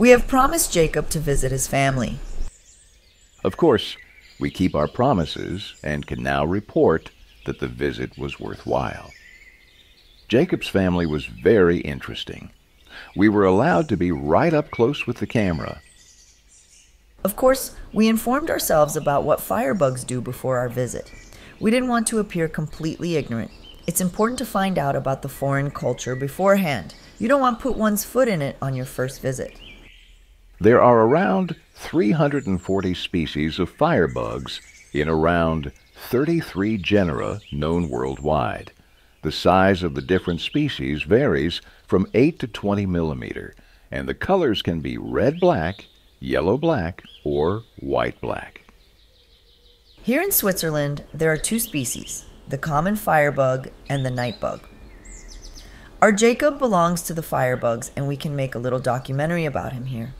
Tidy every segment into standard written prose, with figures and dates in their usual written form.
We have promised Jacob to visit his family. Of course, we keep our promises and can now report that the visit was worthwhile. Jacob's family was very interesting. We were allowed to be right up close with the camera. Of course, we informed ourselves about what firebugs do before our visit. We didn't want to appear completely ignorant. It's important to find out about the foreign culture beforehand. You don't want to put one's foot in it on your first visit. There are around 340 species of firebugs in around 33 genera known worldwide. The size of the different species varies from 8 to 20 millimeter, and the colors can be red-black, yellow-black, or white-black. Here in Switzerland, there are two species, the common firebug and the nightbug. Our Jacob belongs to the firebugs, and we can make a little documentary about him here.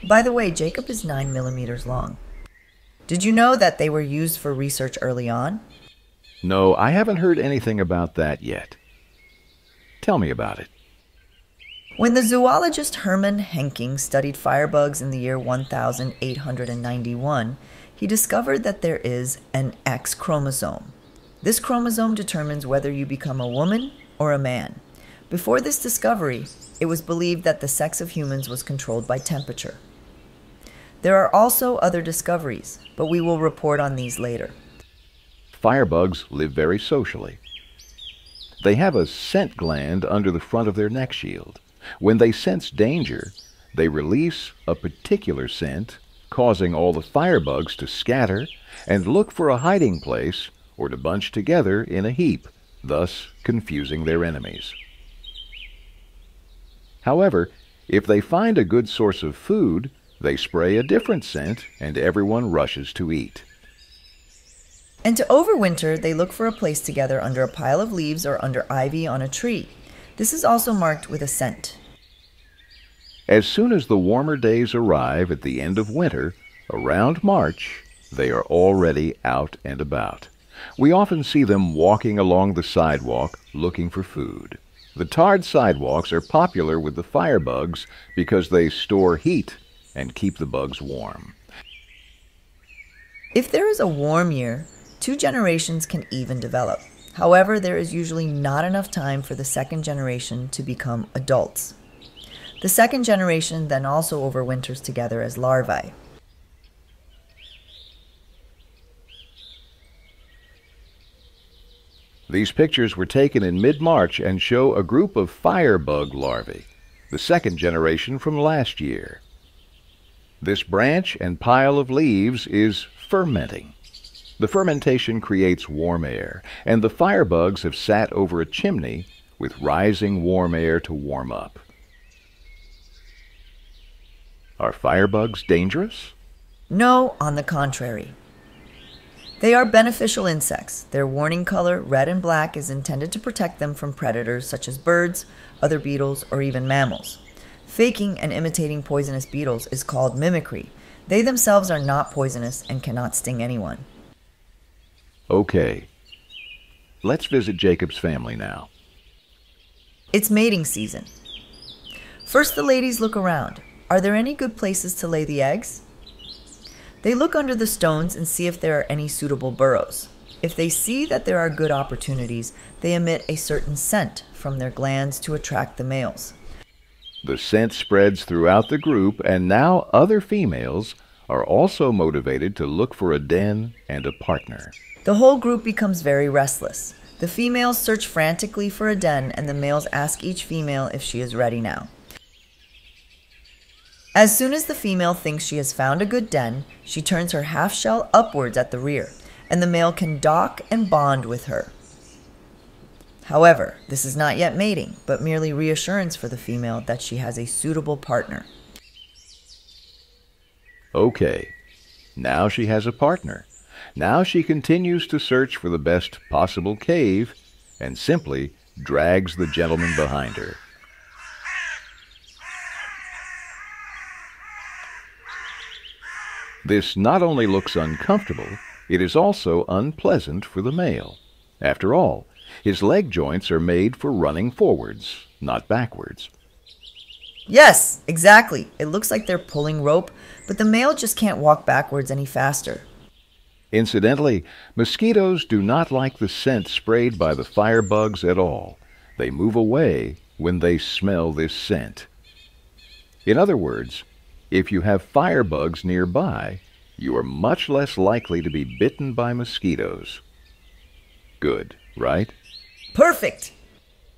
By the way, Jacob is 9 millimeters long. Did you know that they were used for research early on? No, I haven't heard anything about that yet. Tell me about it. When the zoologist Hermann Henking studied firebugs in the year 1891, he discovered that there is an X chromosome. This chromosome determines whether you become a woman or a man. Before this discovery, it was believed that the sex of humans was controlled by temperature. There are also other discoveries, but we will report on these later. Firebugs live very socially. They have a scent gland under the front of their neck shield. When they sense danger, they release a particular scent, causing all the firebugs to scatter and look for a hiding place or to bunch together in a heap, thus confusing their enemies. However, if they find a good source of food, they spray a different scent and everyone rushes to eat. And to overwinter, they look for a place together under a pile of leaves or under ivy on a tree. This is also marked with a scent. As soon as the warmer days arrive at the end of winter, around March, they are already out and about. We often see them walking along the sidewalk looking for food. The tarred sidewalks are popular with the firebugs because they store heat and keep the bugs warm. If there is a warm year, 2 generations can even develop. However, there is usually not enough time for the second generation to become adults. The second generation then also overwinters together as larvae. These pictures were taken in mid-March and show a group of firebug larvae, the second generation from last year. This branch and pile of leaves is fermenting. The fermentation creates warm air, and the firebugs have sat over a chimney with rising warm air to warm up. Are firebugs dangerous? No, on the contrary. They are beneficial insects. Their warning color, red and black, is intended to protect them from predators such as birds, other beetles, or even mammals. Faking and imitating poisonous beetles is called mimicry. They themselves are not poisonous and cannot sting anyone. Okay, let's visit Jacob's family now. It's mating season. First, the ladies look around. Are there any good places to lay the eggs? They look under the stones and see if there are any suitable burrows. If they see that there are good opportunities, they emit a certain scent from their glands to attract the males. The scent spreads throughout the group, and now other females are also motivated to look for a den and a partner. The whole group becomes very restless. The females search frantically for a den, and the males ask each female if she is ready now. As soon as the female thinks she has found a good den, she turns her half shell upwards at the rear, and the male can dock and bond with her. However, this is not yet mating, but merely reassurance for the female that she has a suitable partner. Okay, now she has a partner. Now she continues to search for the best possible cave and simply drags the gentleman behind her. This not only looks uncomfortable, it is also unpleasant for the male. After all, his leg joints are made for running forwards, not backwards. Yes, exactly. It looks like they're pulling rope, but the male just can't walk backwards any faster. Incidentally, mosquitoes do not like the scent sprayed by the firebugs at all. They move away when they smell this scent. In other words, if you have firebugs nearby, you are much less likely to be bitten by mosquitoes. Good, right? Perfect!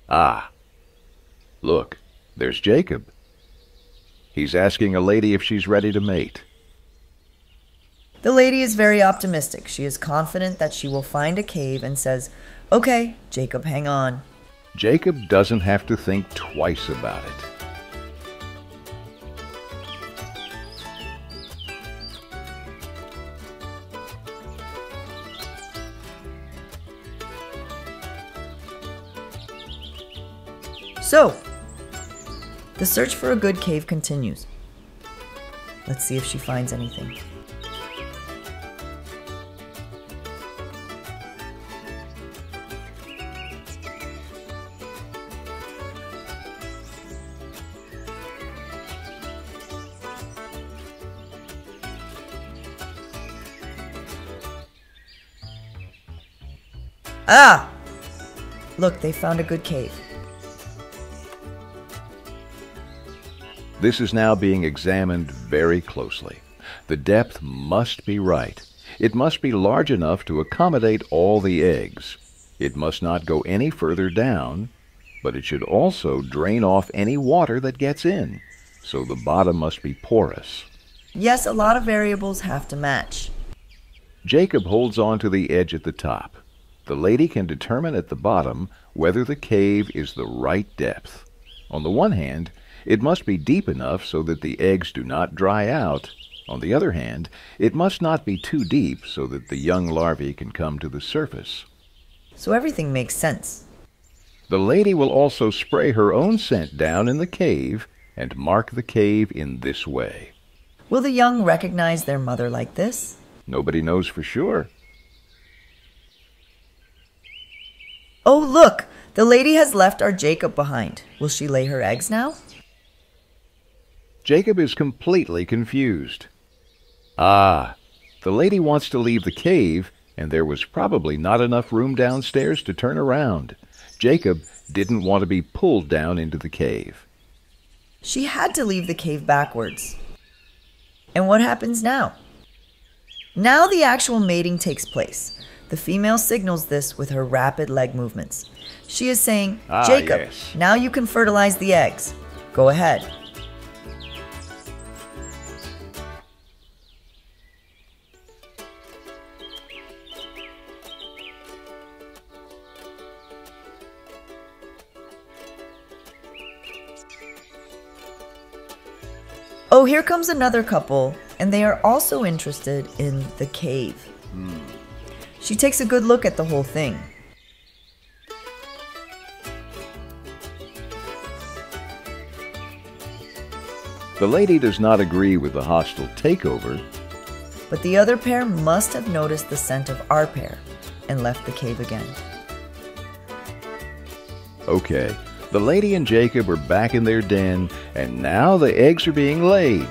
Ah, look, there's Jacob. He's asking a lady if she's ready to mate. The lady is very optimistic. She is confident that she will find a cave and says, "Okay, Jacob, hang on." Jacob doesn't have to think twice about it. So, the search for a good cave continues. Let's see if she finds anything. Ah! Look, they found a good cave. This is now being examined very closely. The depth must be right. It must be large enough to accommodate all the eggs. It must not go any further down, but it should also drain off any water that gets in, so the bottom must be porous. Yes, a lot of variables have to match. Jacob holds on to the edge at the top. The lady can determine at the bottom whether the cave is the right depth. On the one hand, it must be deep enough so that the eggs do not dry out. On the other hand, it must not be too deep so that the young larvae can come to the surface. So everything makes sense. The lady will also spray her own scent down in the cave and mark the cave in this way. Will the young recognize their mother like this? Nobody knows for sure. Oh, look! The lady has left our Jacob behind. Will she lay her eggs now? Jacob is completely confused. Ah, the lady wants to leave the cave, and there was probably not enough room downstairs to turn around. Jacob didn't want to be pulled down into the cave. She had to leave the cave backwards. And what happens now? Now the actual mating takes place. The female signals this with her rapid leg movements. She is saying, "Jacob, yes. Now you can fertilize the eggs. Go ahead." Oh, here comes another couple, and they are also interested in the cave. She takes a good look at the whole thing. The lady does not agree with the hostile takeover. But the other pair must have noticed the scent of our pair and left the cave again. Okay, the lady and Jacob are back in their den, and now the eggs are being laid.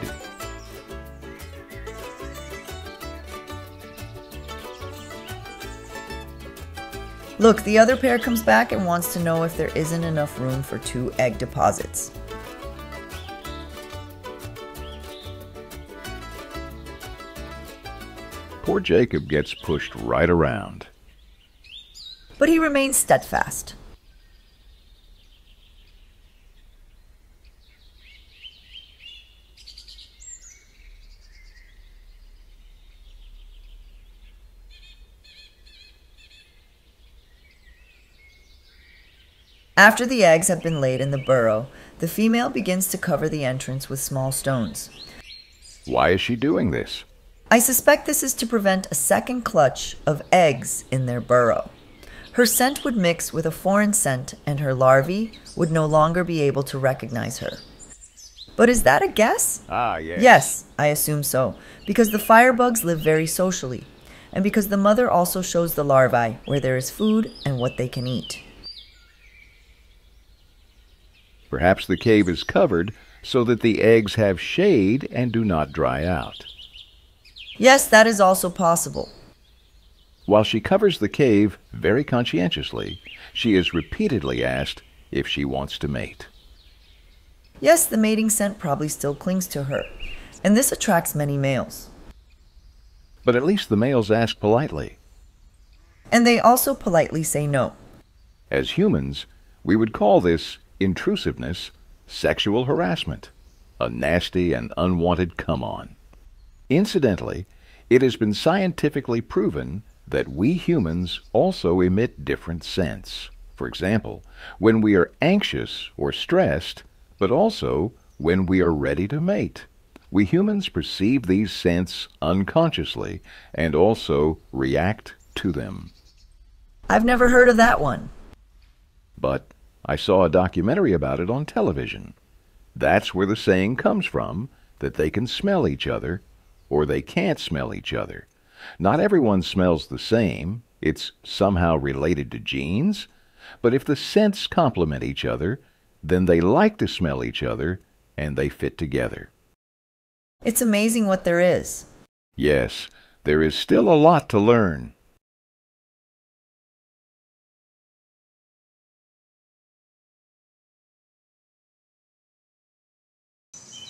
Look, the other pair comes back and wants to know if there isn't enough room for 2 egg deposits. Poor Jacob gets pushed right around. But he remains steadfast. After the eggs have been laid in the burrow, the female begins to cover the entrance with small stones. Why is she doing this? I suspect this is to prevent a second clutch of eggs in their burrow. Her scent would mix with a foreign scent, and her larvae would no longer be able to recognize her. But is that a guess? Yes. Yes, I assume so, because the firebugs live very socially, and because the mother also shows the larvae where there is food and what they can eat. Perhaps the cave is covered so that the eggs have shade and do not dry out. Yes, that is also possible. While she covers the cave very conscientiously, she is repeatedly asked if she wants to mate. Yes, the mating scent probably still clings to her, and this attracts many males. But at least the males ask politely. And they also politely say no. As humans, we would call this intrusiveness sexual harassment, a nasty and unwanted come-on. Incidentally, it has been scientifically proven that we humans also emit different scents. For example, when we are anxious or stressed, but also when we are ready to mate. We humans perceive these scents unconsciously and also react to them. I've never heard of that one. But I saw a documentary about it on television. That's where the saying comes from, that they can smell each other, or they can't smell each other. Not everyone smells the same. It's somehow related to genes. But if the scents complement each other, then they like to smell each other, and they fit together. It's amazing what there is. Yes, there is still a lot to learn.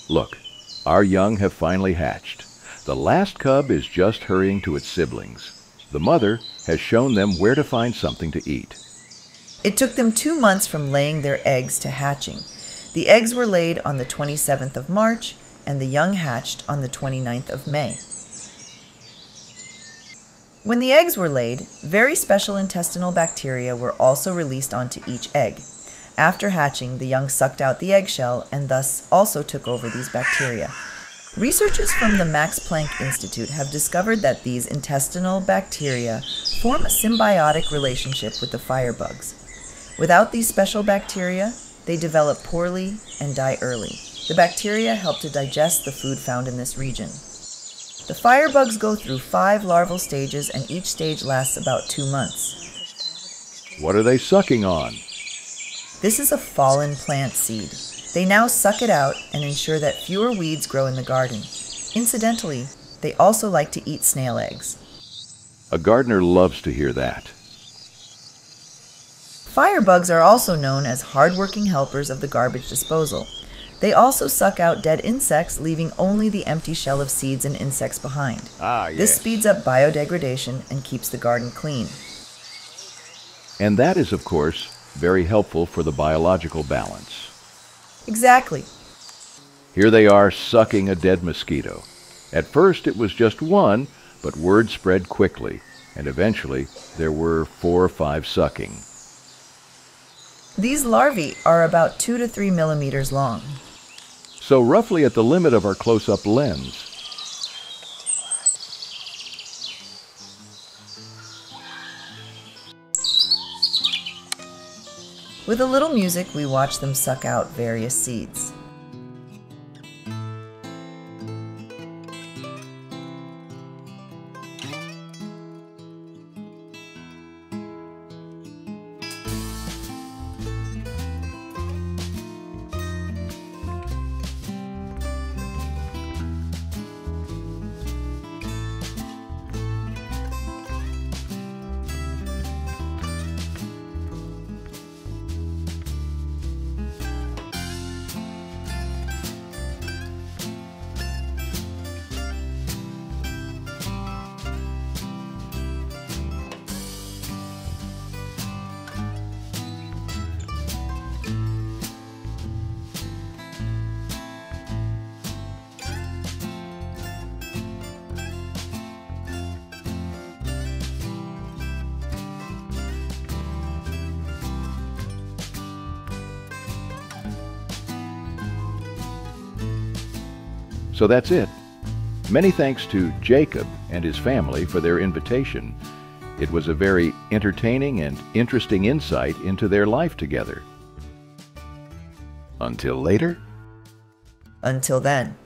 Look, our young have finally hatched. The last cub is just hurrying to its siblings. The mother has shown them where to find something to eat. It took them 2 months from laying their eggs to hatching. The eggs were laid on the 27th of March, and the young hatched on the 29th of May. When the eggs were laid, very special intestinal bacteria were also released onto each egg. After hatching, the young sucked out the eggshell and thus also took over these bacteria. Researchers from the Max Planck Institute have discovered that these intestinal bacteria form a symbiotic relationship with the firebugs. Without these special bacteria, they develop poorly and die early. The bacteria help to digest the food found in this region. The firebugs go through 5 larval stages, and each stage lasts about 2 months. What are they sucking on? This is a fallen plant seed. They now suck it out and ensure that fewer weeds grow in the garden. Incidentally, they also like to eat snail eggs. A gardener loves to hear that. Firebugs are also known as hard-working helpers of the garbage disposal. They also suck out dead insects, leaving only the empty shell of seeds and insects behind. This speeds up biodegradation and keeps the garden clean. And that is, of course, very helpful for the biological balance. Exactly. Here they are sucking a dead mosquito. At first it was just one, but word spread quickly, and eventually there were 4 or 5 sucking. These larvae are about 2 to 3 millimeters long. So roughly at the limit of our close-up lens. With a little music, we watch them suck out various seeds. So that's it. Many thanks to Jacob and his family for their invitation. It was a very entertaining and interesting insight into their life together. Until later. Until then.